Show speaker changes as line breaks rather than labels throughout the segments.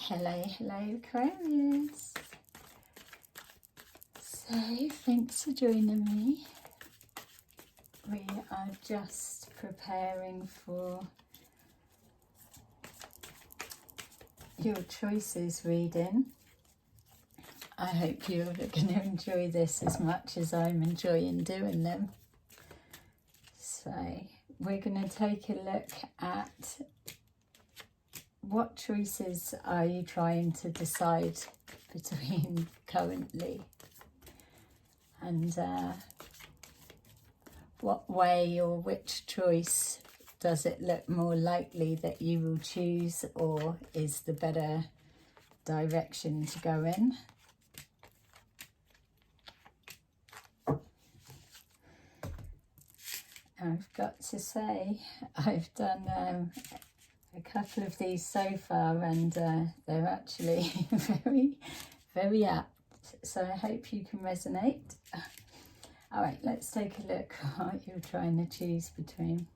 Hello Aquarius. So thanks for joining me. We are just preparing for your choices reading. I hope you're going to enjoy this as much as I'm enjoying doing them. So we're going to take a look at what choices are you trying to decide between currently, and what way or which choice does it look more likely that you will choose, or is the better direction to go in. I've got to say, I've done a couple of these so far, and they're actually very apt, so I hope you can resonate. All right, let's take a look at what you're trying to choose between.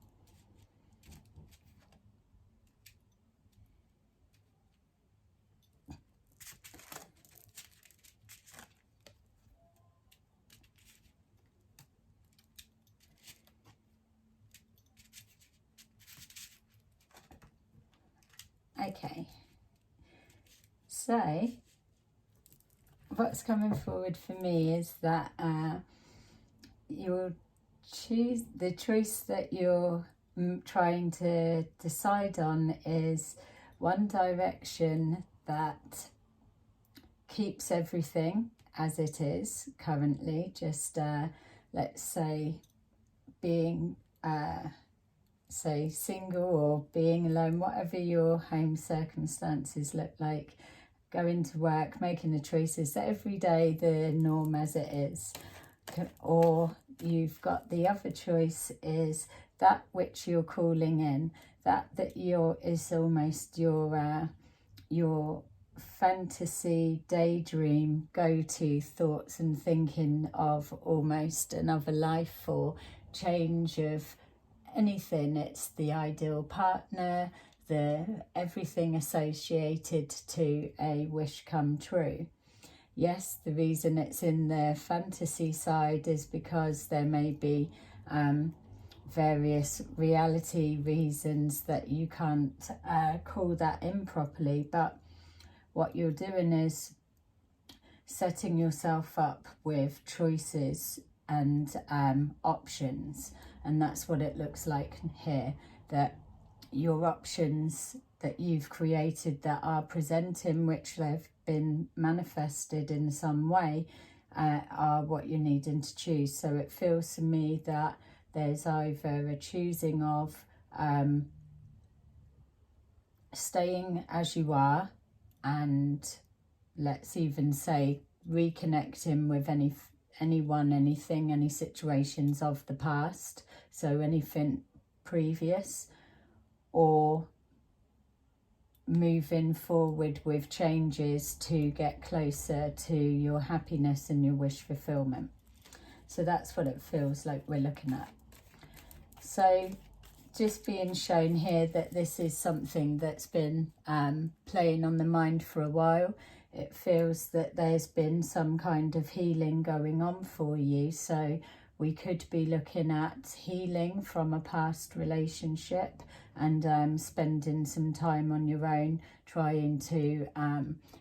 Okay, so what's coming forward for me is that you'll choose, the choice that you're trying to decide on is one direction that keeps everything as it is currently, just let's say being say single or being alone, whatever your home circumstances look like, going to work, making the choices that every day the norm as it is. Or you've got the other choice is that which you're calling in, that is almost your fantasy daydream go-to thoughts and thinking of almost another life or change of anything. It's the ideal partner, everything associated to a wish come true. Yes, the reason it's in the fantasy side is because there may be various reality reasons that you can't call that in properly, but what you're doing is setting yourself up with choices and options, and that's what it looks like here, that your options that you've created that are presenting, which they've been manifested in some way, are what you're needing to choose. So it feels to me that there's either a choosing of staying as you are, and let's even say reconnecting with anyone, anything, any situations of the past, so anything previous, or moving forward with changes to get closer to your happiness and your wish fulfillment. So that's what it feels like we're looking at. So just being shown here that this is something that's been playing on the mind for a while. It feels that there's been some kind of healing going on for you. So we could be looking at healing from a past relationship and spending some time on your own, trying to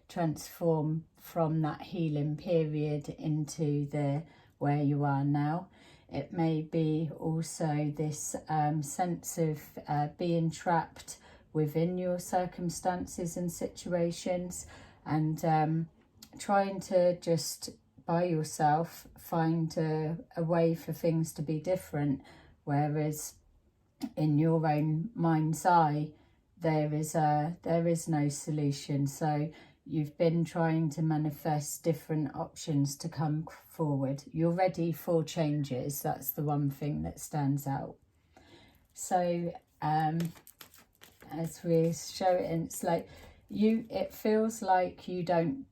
transform from that healing period into where you are now. It may be also this sense of being trapped within your circumstances and situations, and trying to just by yourself find a way for things to be different, whereas in your own mind's eye there is no solution. So you've been trying to manifest different options to come forward. You're ready for changes. That's the one thing that stands out. So as we show it, it's like it feels like you don't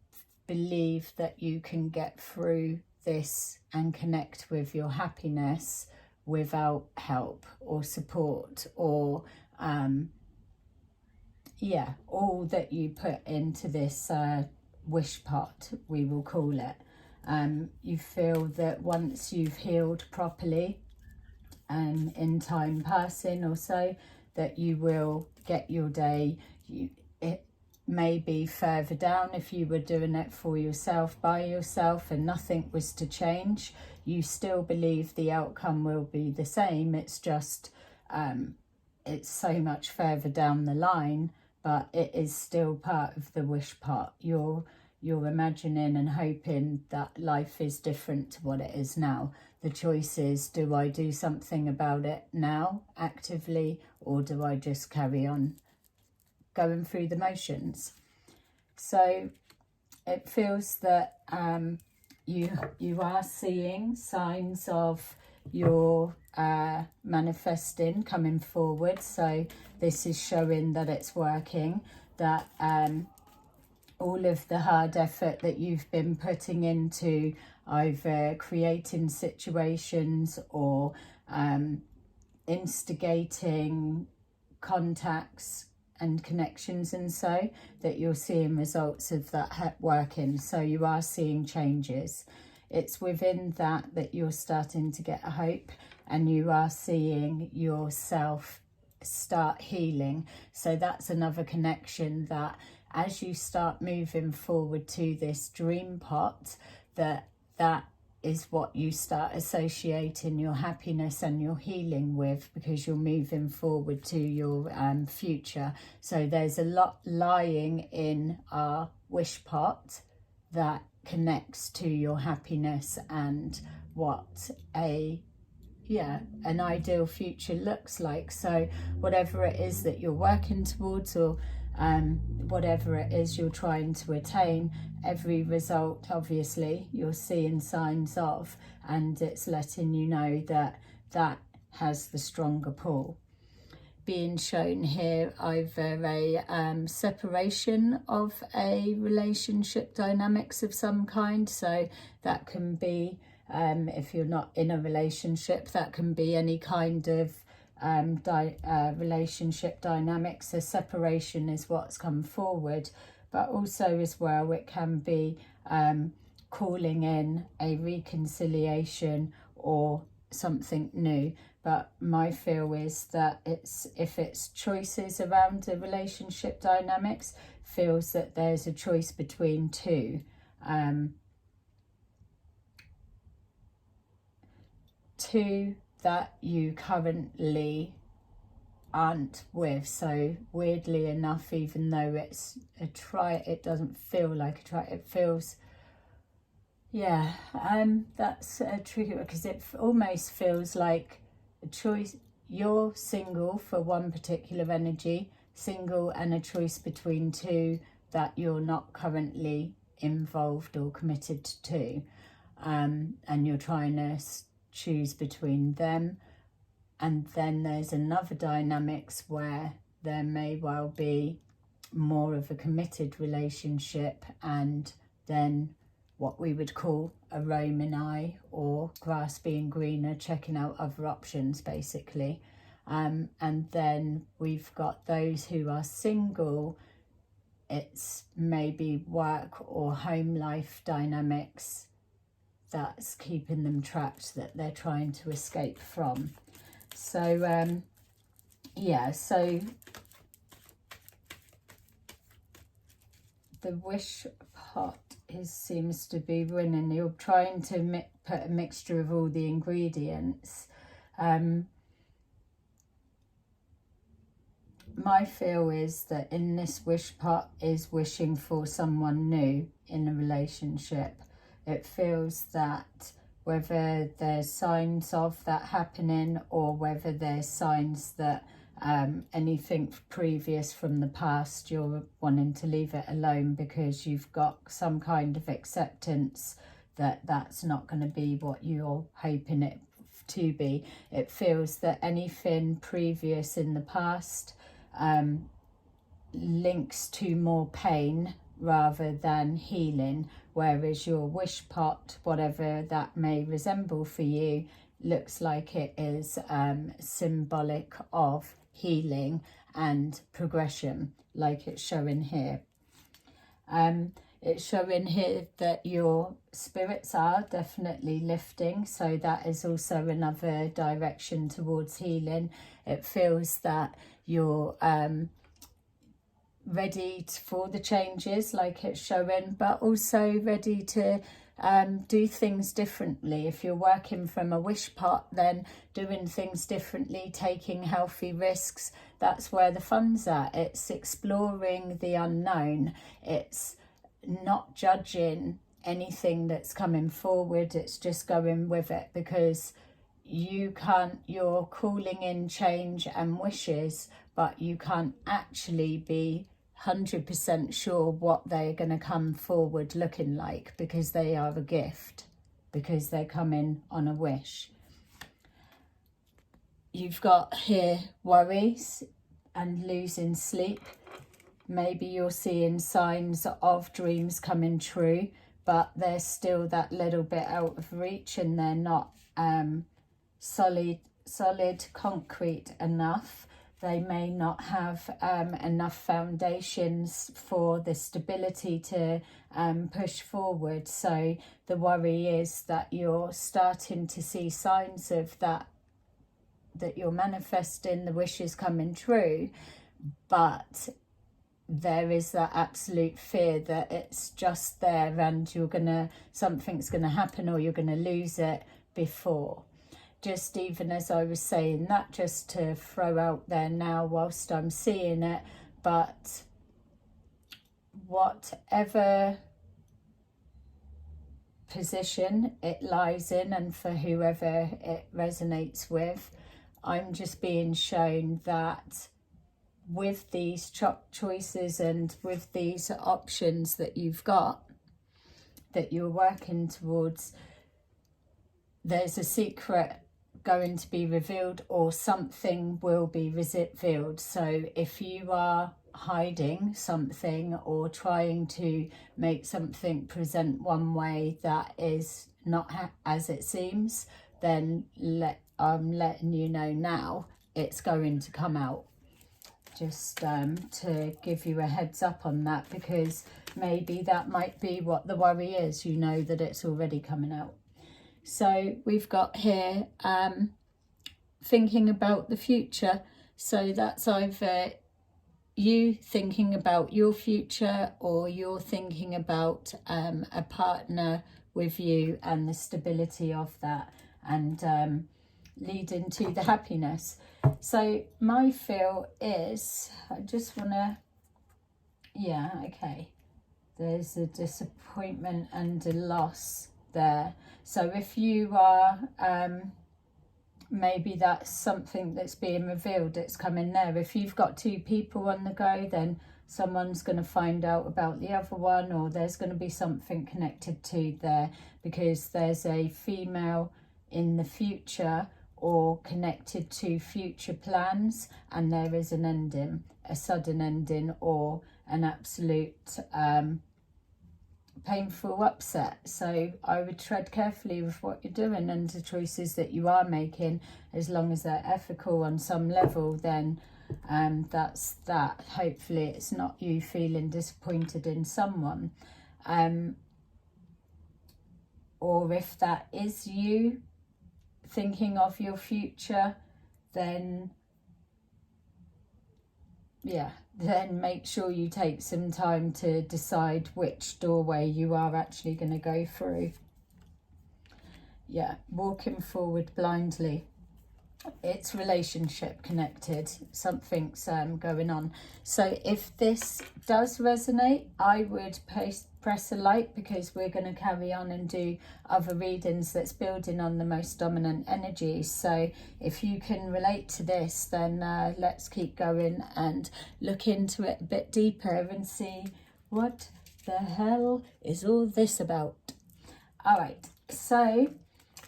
believe that you can get through this and connect with your happiness without help or support or yeah, all that you put into this wish pot, we will call it. You feel that once you've healed properly, in time passing or so, that you will get your day. It may be further down if you were doing it for yourself, by yourself, and nothing was to change. You still believe the outcome will be the same. It's just it's so much further down the line, but it is still part of the wish pot. You're imagining and hoping that life is different to what it is now. The choice is, do I do something about it now actively, or do I just carry on going through the motions? So it feels that you are seeing signs of your manifesting coming forward. So this is showing that it's working, that all of the hard effort that you've been putting into either creating situations or instigating contacts and connections, and so that you're seeing results of that working. So you are seeing changes. It's within that you're starting to get a hope, and you are seeing yourself start healing. So that's another connection, that as you start moving forward to this dream pot, that is what you start associating your happiness and your healing with, because you're moving forward to your future. So there's a lot lying in our wish pot that connects to your happiness and what an ideal future looks like. So whatever it is that you're working towards, or whatever it is you're trying to attain, every result obviously you're seeing signs of, and it's letting you know that that has the stronger pull. Being shown here either a separation of a relationship dynamics of some kind. So that can be, if you're not in a relationship, that can be any kind of relationship dynamics. A separation is what's come forward, but also as well it can be calling in a reconciliation or something new. But my feel is that if it's choices around the relationship dynamics, feels that there's a choice between two that you currently aren't with. So weirdly enough, even though it's a try, it doesn't feel like a try. It feels, that's a tricky, because it almost feels like a choice. You're single for one particular energy, single, and a choice between two that you're not currently involved or committed to, and you're trying to choose between them. And then there's another dynamics where there may well be more of a committed relationship, and then what we would call a roaming eye, or grass being greener, checking out other options basically. And then we've got those who are single. It's maybe work or home life dynamics that's keeping them trapped, that they're trying to escape from. So so the wish pot seems to be winning. You're trying to put a mixture of all the ingredients. My feel is that in this wish pot is wishing for someone new in a relationship. It feels that whether there's signs of that happening, or whether there's signs that anything previous from the past, you're wanting to leave it alone because you've got some kind of acceptance that that's not going to be what you're hoping it to be. It feels that anything previous in the past links to more pain rather than healing, whereas your wish pot, whatever that may resemble for you, looks like it is symbolic of healing and progression, like it's showing here. It's showing here that your spirits are definitely lifting, so that is also another direction towards healing. It feels that you're ready for the changes, like it's showing, but also ready to do things differently. If you're working from a wish pot, then doing things differently, taking healthy risks, that's where the fun's at. It's exploring the unknown. It's not judging anything that's coming forward. It's just going with it, because you're calling in change and wishes, but you can't actually be 100% sure what they're going to come forward looking like, because they are a gift, because they're coming on a wish. You've got here worries and losing sleep. Maybe you're seeing signs of dreams coming true, but they're still that little bit out of reach, and they're not solid, concrete enough. They may not have enough foundations for the stability to push forward. So the worry is that you're starting to see signs of that you're manifesting, the wishes coming true, but there is that absolute fear that it's just there and something's gonna happen, or you're gonna lose it before. Just even as I was saying that, just to throw out there now whilst I'm seeing it, but whatever position it lies in, and for whoever it resonates with, I'm just being shown that with these choices and with these options that you've got, that you're working towards, there's a secret going to be revealed, or something will be revealed. So if you are hiding something or trying to make something present one way that is not as it seems, then I'm letting you know now, it's going to come out. Just to give you a heads up on that, because maybe that might be what the worry is. You know that it's already coming out. So we've got here thinking about the future. So that's either you thinking about your future, or you're thinking about a partner with you and the stability of that, and leading to the happiness. So my feel is, I just want to, yeah, okay, there's a disappointment and a loss there. So if you are, maybe that's something that's being revealed, it's coming there. If you've got two people on the go, then someone's going to find out about the other one, or there's going to be something connected to there, because there's a female in the future or connected to future plans, and there is an ending, a sudden ending, or an absolute painful upset. So I would tread carefully with what you're doing and the choices that you are making. As long as they're ethical on some level, then that's that. Hopefully it's not you feeling disappointed in someone, or if that is you thinking of your future, then yeah, then make sure you take some time to decide which doorway you are actually going to go through. Yeah, walking forward blindly. It's relationship connected, something's going on. So if this does resonate, I would press a like, because we're going to carry on and do other readings that's building on the most dominant energy. So if you can relate to this, then let's keep going and look into it a bit deeper and see what the hell is all this about. All right, so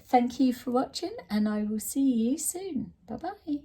thank you for watching, and I will see you soon. Bye-bye.